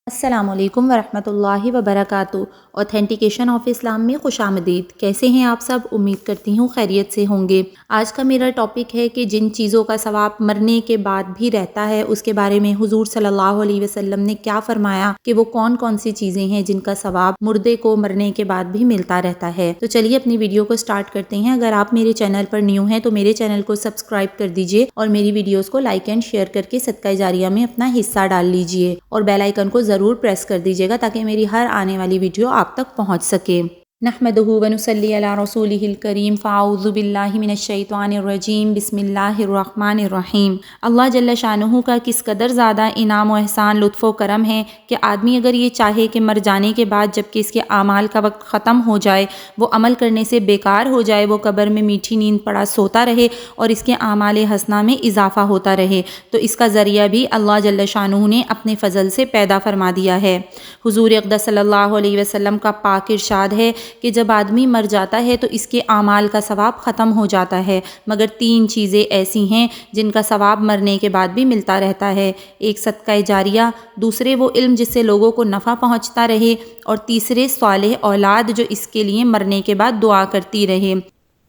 السلام علیکم ورحمۃ اللہ وبرکاتہ۔ اوتھینٹیکیشن آف اسلام میں خوش آمدید۔ کیسے ہیں آپ سب؟ امید کرتی ہوں خیریت سے ہوں گے۔ آج کا میرا ٹاپک ہے کہ جن چیزوں کا ثواب مرنے کے بعد بھی رہتا ہے اس کے بارے میں حضور صلی اللہ علیہ وسلم نے کیا فرمایا کہ وہ کون کون سی چیزیں ہیں جن کا ثواب مردے کو مرنے کے بعد بھی ملتا رہتا ہے۔ تو چلیے اپنی ویڈیو کو سٹارٹ کرتے ہیں۔ اگر آپ میرے چینل پر نیو ہیں تو میرے چینل کو سبسکرائب کر دیجئے اور میری ویڈیوز کو لائک اینڈ شیئر کر کے صدقہ جاریہ میں اپنا حصہ ڈال لیجئے اور بیل آئیکن کو ضرور پریس کر دیجیے گا تاکہ میری ہر آنے والی ویڈیو آپ تک پہنچ سکے۔ نحمدہ ونصلی علی رسولہ الکریم، فاعوذ باللہ من الشیطان الرجیم، بسم اللہ الرحمن الرحیم۔ اللہ جل شانہ کا کس قدر زیادہ انعام و احسان، لطف و کرم ہے کہ آدمی اگر یہ چاہے کہ مر جانے کے بعد جب کہ اس کے اعمال کا وقت ختم ہو جائے، وہ عمل کرنے سے بیکار ہو جائے، وہ قبر میں میٹھی نیند پڑا سوتا رہے اور اس کے اعمال حسنہ میں اضافہ ہوتا رہے، تو اس کا ذریعہ بھی اللہ جل شانہ نے اپنے فضل سے پیدا فرما دیا ہے۔ حضور اقدس صلی اللہ علیہ وسلم کا پاک ارشاد ہے کہ جب آدمی مر جاتا ہے تو اس کے اعمال کا ثواب ختم ہو جاتا ہے، مگر تین چیزیں ایسی ہیں جن کا ثواب مرنے کے بعد بھی ملتا رہتا ہے۔ ایک صدقہ جاریہ، دوسرے وہ علم جس سے لوگوں کو نفع پہنچتا رہے، اور تیسرے صالح اولاد جو اس کے لیے مرنے کے بعد دعا کرتی رہے۔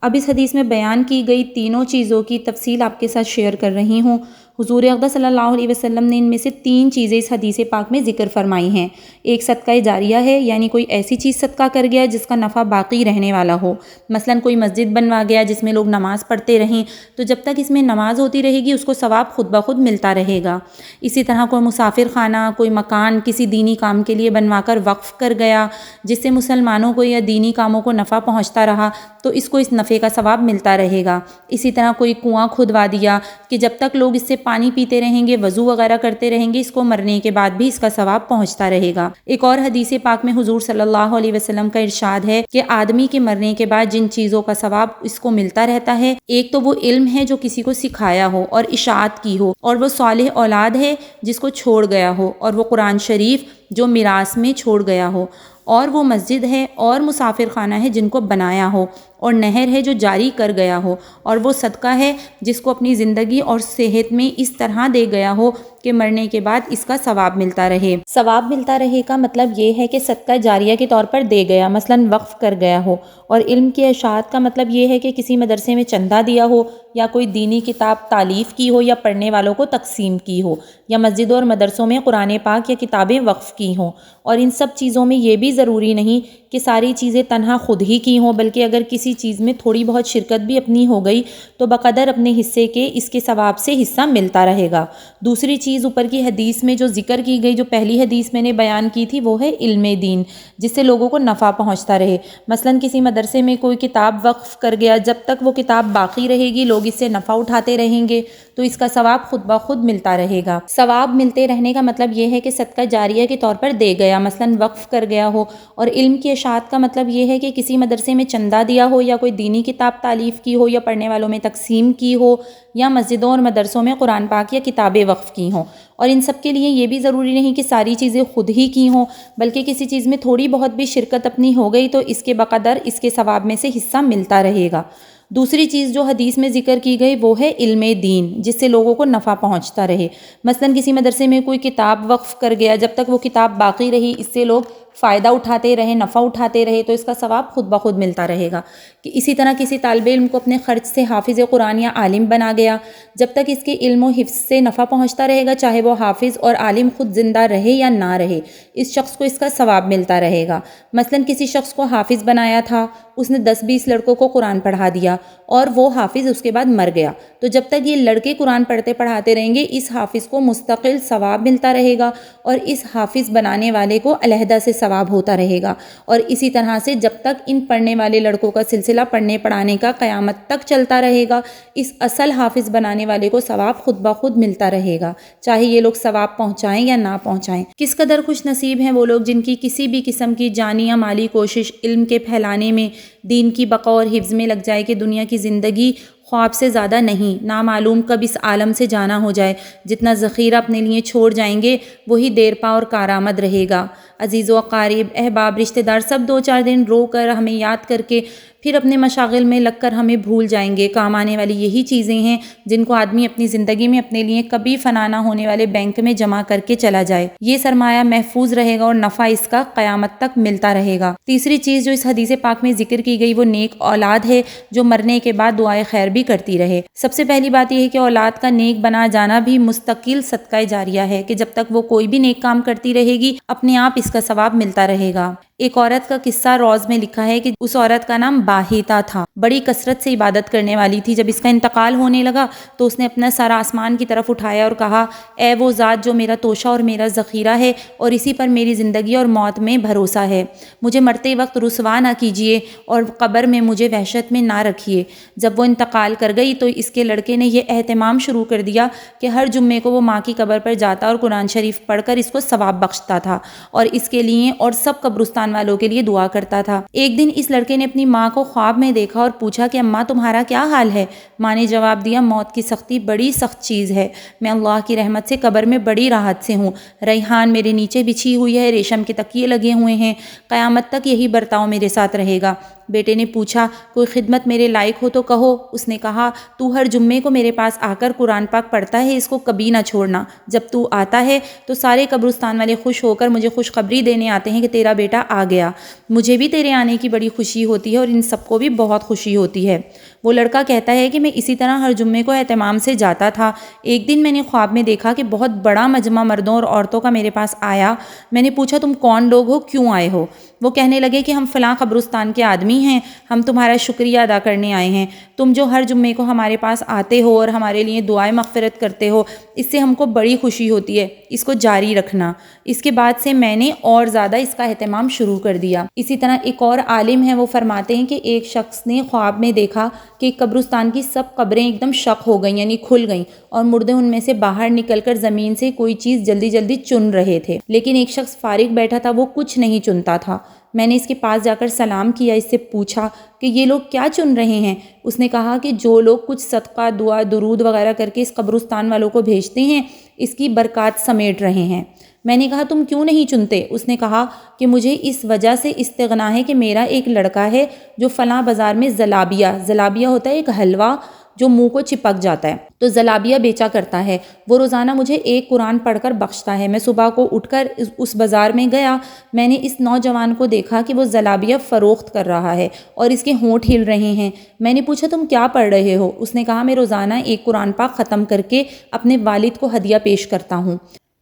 اب اس حدیث میں بیان کی گئی تینوں چیزوں کی تفصیل آپ کے ساتھ شیئر کر رہی ہوں۔ حضور اقدس صلی اللہ علیہ وسلم نے ان میں سے تین چیزیں اس حدیث پاک میں ذکر فرمائی ہیں۔ ایک صدقہ جاریہ ہے، یعنی کوئی ایسی چیز صدقہ کر گیا جس کا نفع باقی رہنے والا ہو، مثلا کوئی مسجد بنوا گیا جس میں لوگ نماز پڑھتے رہیں، تو جب تک اس میں نماز ہوتی رہے گی اس کو ثواب خود بخود ملتا رہے گا۔ اسی طرح کوئی مسافر خانہ، کوئی مکان کسی دینی کام کے لیے بنوا کر وقف کر گیا جس سے مسلمانوں کو یا دینی کاموں کو نفع پہنچتا رہا، تو اس کو اس نفع کا ثواب ملتا رہے گا۔ اسی طرح کوئی کنواں کھدوا دیا کہ جب تک لوگ اس سے پانی پیتے رہیں گے، وضو وغیرہ کرتے رہیں گے، اس کو مرنے کے بعد بھی اس کا ثواب پہنچتا رہے گا۔ ایک اور حدیث پاک میں حضور صلی اللہ علیہ وسلم کا ارشاد ہے کہ آدمی کے مرنے کے بعد جن چیزوں کا ثواب اس کو ملتا رہتا ہے، ایک تو وہ علم ہے جو کسی کو سکھایا ہو اور اشاعت کی ہو، اور وہ صالح اولاد ہے جس کو چھوڑ گیا ہو، اور وہ قرآن شریف جو میراث میں چھوڑ گیا ہو، اور وہ مسجد ہے اور مسافر خانہ ہے جن کو بنایا ہو، اور نہر ہے جو جاری کر گیا ہو، اور وہ صدقہ ہے جس کو اپنی زندگی اور صحت میں اس طرح دے گیا ہو کہ مرنے کے بعد اس کا ثواب ملتا رہے۔ ثواب ملتا رہے کا مطلب یہ ہے کہ صدقہ جاریہ کے طور پر دے گیا، مثلا وقف کر گیا ہو، اور علم کی اشاعت کا مطلب یہ ہے کہ کسی مدرسے میں چندہ دیا ہو، یا کوئی دینی کتاب تالیف کی ہو، یا پڑھنے والوں کو تقسیم کی ہو، یا مسجدوں اور مدرسوں میں قرآن پاک یا کتابیں وقف کی ہوں۔ اور ان سب چیزوں میں یہ بھی ضروری نہیں کہ ساری چیزیں تنہا خود ہی کی ہوں، بلکہ اگر کسی چیز میں تھوڑی بہت شرکت بھی اپنی ہو گئی تو بقدر اپنے حصے کے اس کے ثواب سے حصہ ملتا رہے گا۔ دوسری چیز اوپر کی حدیث میں جو ذکر کی گئی، جو پہلی حدیث میں نے بیان کی تھی، وہ ہے علم دین جس سے لوگوں کو نفع پہنچتا رہے۔ مثلا کسی مدرسے میں کوئی کتاب وقف کر گیا، جب تک وہ کتاب باقی رہے گی لوگ اس سے نفع اٹھاتے رہیں گے، تو اس کا ثواب خود بخود ملتا رہے گا۔ ثواب ملتے رہنے کا مطلب یہ ہے کہ صدقہ جاریہ کے طور پر دے گیا، مثلا وقف کر گیا ہو، اور علم کی اشاعت کا مطلب یہ ہے کہ کسی مدرسے میں چندہ دیا ہو، یا کوئی دینی کتاب تالیف کی ہو، یا پڑھنے والوں میں تقسیم کی ہو، یا مسجدوں اور مدرسوں میں قرآن پاک یا کتابیں وقف کی ہوں۔ اور ان سب کے لیے یہ بھی ضروری نہیں کہ ساری چیزیں خود ہی کی ہوں، بلکہ کسی چیز میں تھوڑی بہت بھی شرکت اپنی ہو گئی تو اس کے بقدر اس کے ثواب میں سے حصہ ملتا رہے گا۔ دوسری چیز جو حدیث میں ذکر کی گئی وہ ہے علم دین جس سے لوگوں کو نفع پہنچتا رہے۔ مثلا کسی مدرسے میں کوئی کتاب وقف کر گیا، جب تک وہ کتاب باقی رہی اس سے لوگ فائدہ اٹھاتے رہے، نفع اٹھاتے رہے، تو اس کا ثواب خود بخود ملتا رہے گا۔ کہ اسی طرح کسی طالب علم کو اپنے خرچ سے حافظ قرآن یا عالم بنا گیا، جب تک اس کے علم و حفظ سے نفع پہنچتا رہے گا، چاہے وہ حافظ اور عالم خود زندہ رہے یا نہ رہے، اس شخص کو اس کا ثواب ملتا رہے گا۔ مثلا کسی شخص کو حافظ بنایا تھا، اس نے 10-20 لڑکوں کو قرآن پڑھا دیا اور وہ حافظ اس کے بعد مر گیا، تو جب تک یہ لڑکے قرآن پڑھتے پڑھاتے رہیں گے اس حافظ کو مستقل ثواب ملتا رہے گا، اور اس حافظ بنانے والے کو علیحدہ سے ثواب ہوتا رہے گا۔ اور اسی طرح سے جب تک ان پڑھنے والے لڑکوں کا سلسلہ پڑھنے پڑھانے کا قیامت تک چلتا رہے گا، اس اصل حافظ بنانے والے کو ثواب خود بخود ملتا رہے گا، چاہے یہ لوگ ثواب پہنچائیں یا نہ پہنچائیں۔ کس قدر خوش نصیب ہیں وہ لوگ جن کی کسی بھی قسم کی جانی یا مالی کوشش علم کے پھیلانے میں، دین کی بقا اور حفظ میں لگ جائے کہ دنیا کی زندگی خواب سے زیادہ نہیں، نامعلوم کب اس عالم سے جانا ہو جائے، جتنا ذخیرہ اپنے لیے چھوڑ جائیں گے وہی دیر پا اور کارآمد رہے گا۔ عزیز و اقارب، احباب، رشتہ دار سب 2-4 دن رو کر ہمیں یاد کر کے پھر اپنے مشاغل میں لگ کر ہمیں بھول جائیں گے۔ کام آنے والی یہی چیزیں ہیں جن کو آدمی اپنی زندگی میں اپنے لیے کبھی فنا نہ ہونے والے بینک میں جمع کر کے چلا جائے۔ یہ سرمایہ محفوظ رہے گا اور نفع اس کا قیامت تک ملتا رہے گا۔ تیسری چیز جو اس حدیث پاک میں ذکر کی گئی وہ نیک اولاد ہے جو مرنے کے بعد دعائے خیر بھی کرتی رہے۔ سب سے پہلی بات یہ ہے کہ اولاد کا نیک بنا جانا بھی مستقل صدقہ جاریہ ہے کہ جب تک وہ کوئی بھی نیک کام کرتی رہے گی اپنے آپ اس کا ثواب ملتا رہے گا۔ ایک عورت کا قصہ روز میں لکھا ہے کہ اس عورت کا نام باہیتا تھا، بڑی کثرت سے عبادت کرنے والی تھی۔ جب اس کا انتقال ہونے لگا تو اس نے اپنا سر آسمان کی طرف اٹھایا اور کہا، اے وہ ذات جو میرا توشہ اور میرا ذخیرہ ہے اور اسی پر میری زندگی اور موت میں بھروسہ ہے، مجھے مرتے وقت رسوا نہ کیجیے اور قبر میں مجھے وحشت میں نہ رکھیے۔ جب وہ انتقال کر گئی تو اس کے لڑکے نے یہ اہتمام شروع کر دیا کہ ہر جمعے کو وہ ماں کی قبر پر جاتا اور قرآن شریف پڑھ کر اس کو ثواب بخشتا تھا اور اس کے لیے اور سب قبرستان والوں کے لیے دعا کرتا تھا۔ ایک دن اس لڑکے نے اپنی ماں کو خواب میں دیکھا اور پوچھا کہ اماں تمہارا کیا حال ہے؟ ماں نے جواب دیا، موت کی سختی بڑی سخت چیز ہے، میں اللہ کی رحمت سے قبر میں بڑی راحت سے ہوں، ریحان میرے نیچے بچھی ہوئی ہے، ریشم کے تکیے لگے ہوئے ہیں، قیامت تک یہی برتاؤ میرے ساتھ رہے گا۔ بیٹے نے پوچھا، کوئی خدمت میرے لائق ہو تو کہو۔ اس نے کہا، تو ہر جمعے کو میرے پاس آ کر قرآن پاک پڑھتا ہے، اس کو کبھی نہ چھوڑنا۔ جب تو آتا ہے تو سارے قبرستان والے خوش ہو کر مجھے خوشخبری دینے آتے ہیں کہ تیرا بیٹا آ گیا۔ مجھے بھی تیرے آنے کی بڑی خوشی ہوتی ہے اور ان سب کو بھی بہت خوشی ہوتی ہے۔ وہ لڑکا کہتا ہے کہ میں اسی طرح ہر جمعے کو اہتمام سے جاتا تھا۔ ایک دن میں نے خواب میں دیکھا کہ بہت بڑا مجمع مردوں اور عورتوں کا میرے پاس آیا۔ میں نے پوچھا، تم کون لوگ ہو، کیوں آئے ہو؟ وہ کہنے لگے کہ ہم فلاں قبرستان کے آدمی ہیں، ہم تمہارا شکریہ ادا کرنے آئے ہیں۔ تم جو ہر جمعے کو ہمارے پاس آتے ہو اور ہمارے لیے دعائیں مغفرت کرتے ہو، اس سے ہم کو بڑی خوشی ہوتی ہے، اس کو جاری رکھنا۔ اس کے بعد سے میں نے اور زیادہ اس کا اہتمام شروع کر دیا۔ اسی طرح ایک اور عالم ہیں، وہ فرماتے ہیں کہ ایک شخص نے خواب میں دیکھا کہ قبرستان کی سب قبریں ایک دم شق ہو گئیں، یعنی کھل گئیں، اور مردے ان میں سے باہر نکل کر زمین سے کوئی چیز جلدی جلدی چن رہے تھے، لیکن ایک شخص فارغ بیٹھا تھا، وہ کچھ نہیں چنتا تھا۔ میں نے اس کے پاس جا کر سلام کیا، اس سے پوچھا کہ یہ لوگ کیا چن رہے ہیں؟ اس نے کہا کہ جو لوگ کچھ صدقہ، دعا، درود وغیرہ کر کے اس قبرستان والوں کو بھیجتے ہیں، اس کی برکات سمیٹ رہے ہیں۔ میں نے کہا، تم کیوں نہیں چنتے؟ اس نے کہا کہ مجھے اس وجہ سے استغنا ہے کہ میرا ایک لڑکا ہے جو فلاں بازار میں زلابیہ ہوتا ہے ایک حلوہ جو منہ کو چپک جاتا ہے، تو زلابیہ بیچا کرتا ہے۔ وہ روزانہ مجھے ایک قرآن پڑھ کر بخشتا ہے۔ میں صبح کو اٹھ کر اس بازار میں گیا، میں نے اس نوجوان کو دیکھا کہ وہ زلابیہ فروخت کر رہا ہے اور اس کے ہونٹ ہل رہے ہیں۔ میں نے پوچھا، تم کیا پڑھ رہے ہو؟ اس نے کہا، میں روزانہ ایک قرآن پاک ختم کر کے اپنے والد کو ہدیہ پیش کرتا ہوں۔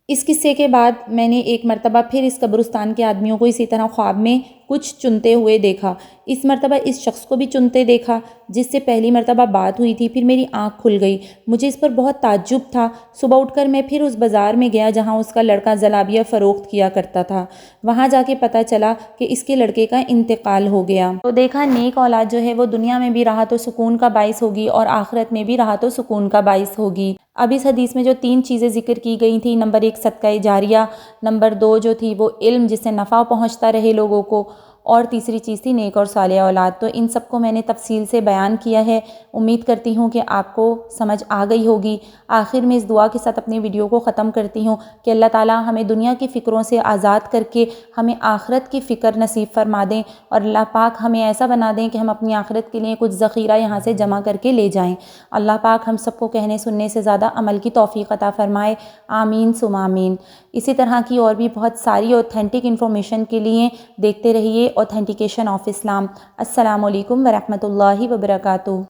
اس قصے کے بعد میں نے ایک مرتبہ پھر اس قبرستان کے آدمیوں کو اسی طرح خواب میں کچھ چنتے ہوئے دیکھا۔ اس مرتبہ اس شخص کو بھی چنتے دیکھا جس سے پہلی مرتبہ بات ہوئی تھی۔ پھر میری آنکھ کھل گئی، مجھے اس پر بہت تعجب تھا۔ صبح اٹھ کر میں پھر اس بازار میں گیا جہاں اس کا لڑکا زلابیہ فروخت کیا کرتا تھا۔ وہاں جا کے پتہ چلا کہ اس کے لڑکے کا انتقال ہو گیا۔ تو دیکھا، نیک اولاد جو ہے وہ دنیا میں بھی راحت و سکون کا باعث ہوگی اور آخرت میں بھی راحت و سکون کا باعث ہوگی۔ اب اس حدیث میں جو 3 چیزیں ذکر کی گئی تھیں، نمبر 1 صدقہ جاریہ، نمبر 2 جو تھی وہ علم جس سے نفع پہنچتا رہے لوگوں کو، اور تیسری چیز تھی نیک اور صالح اولاد۔ تو ان سب کو میں نے تفصیل سے بیان کیا ہے، امید کرتی ہوں کہ آپ کو سمجھ آ گئی ہوگی۔ آخر میں اس دعا کے ساتھ اپنی ویڈیو کو ختم کرتی ہوں کہ اللہ تعالیٰ ہمیں دنیا کی فکروں سے آزاد کر کے ہمیں آخرت کی فکر نصیب فرما دیں، اور اللہ پاک ہمیں ایسا بنا دیں کہ ہم اپنی آخرت کے لیے کچھ ذخیرہ یہاں سے جمع کر کے لے جائیں۔ اللہ پاک ہم سب کو کہنے سننے سے زیادہ عمل کی توفیق عطا فرمائے، آمین ثم آمین۔ اسی طرح کی اور بھی بہت ساری اوتھینٹک انفارمیشن کے لیے دیکھتے رہیے اوتھینٹیکیشن آف اسلام۔ السلام علیکم ورحمۃ اللہ وبرکاتہ۔